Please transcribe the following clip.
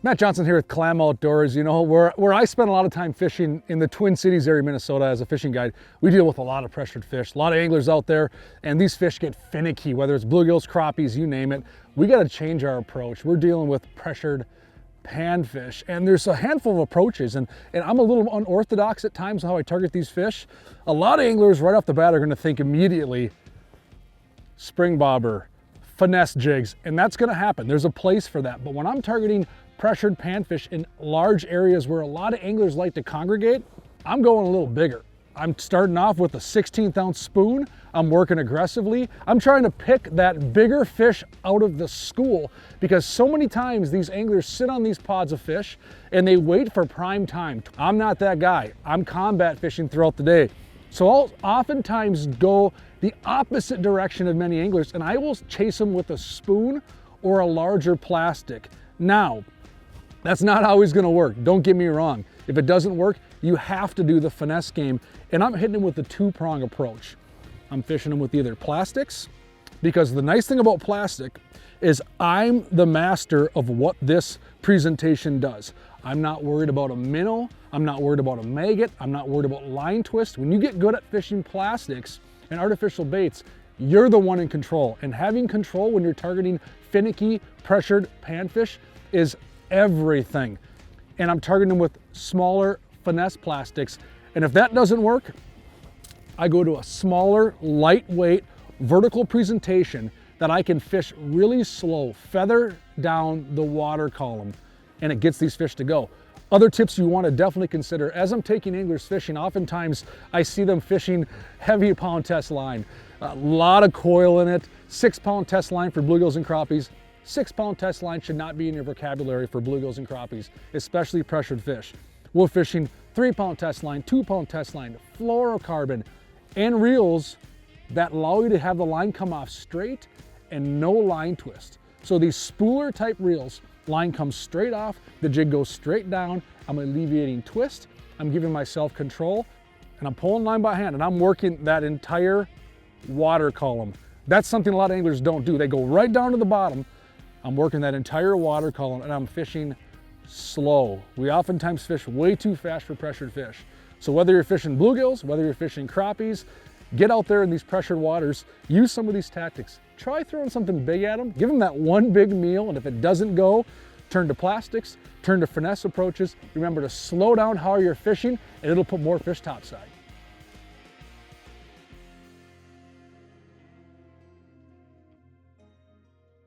Matt Johnson here with Clam Outdoors. You know, where I spend a lot of time fishing in the Twin Cities area, Minnesota, as a fishing guide, we deal with a lot of pressured fish, a lot of anglers out there, and these fish get finicky, whether it's bluegills, crappies, you name it. We got to change our approach. We're dealing with pressured panfish, and there's a handful of approaches, and I'm a little unorthodox at times how I target these fish. A lot of anglers right off the bat are going to think immediately spring bobber, finesse jigs, and that's going to happen. There's a place for that. But when I'm targeting pressured panfish in large areas where a lot of anglers like to congregate, I'm going a little bigger. I'm starting off with a 16th ounce spoon. I'm working aggressively. I'm trying to pick that bigger fish out of the school, because so many times these anglers sit on these pods of fish and they wait for prime time. I'm not that guy. I'm combat fishing throughout the day. So I'll oftentimes go the opposite direction of many anglers, and I will chase them with a spoon or a larger plastic. Now, that's not always gonna work. Don't get me wrong. If it doesn't work, you have to do the finesse game. And I'm hitting them with the two-prong approach. I'm fishing them with either plastics, because the nice thing about plastic is I'm the master of what this presentation does. I'm not worried about a minnow. I'm not worried about a maggot. I'm not worried about line twist. When you get good at fishing plastics and artificial baits, you're the one in control. And having control when you're targeting finicky, pressured panfish is everything. And I'm targeting them with smaller finesse plastics. And if that doesn't work, I go to a smaller, lightweight, vertical presentation that I can fish really slow, feather down the water column, and it gets these fish to go. Other tips you want to definitely consider: as I'm taking anglers fishing, oftentimes I see them fishing heavy pound test line, a lot of coil in it, 6-pound test line for bluegills and crappies. 6-pound test line should not be in your vocabulary for bluegills and crappies, especially pressured fish. We're fishing 3-pound test line, 2-pound test line, fluorocarbon, and reels that allow you to have the line come off straight and no line twist. So these spooler type reels, line comes straight off, the jig goes straight down, I'm alleviating twist, I'm giving myself control, and I'm pulling line by hand, and I'm working that entire water column. That's something a lot of anglers don't do. They go right down to the bottom. I'm working that entire water column, and I'm fishing slow. We oftentimes fish way too fast for pressured fish. So whether you're fishing bluegills, whether you're fishing crappies, get out there in these pressured waters, use some of these tactics. Try throwing something big at them, give them that one big meal, and if it doesn't go, turn to plastics, turn to finesse approaches. Remember to slow down how you're fishing, and it'll put more fish topside.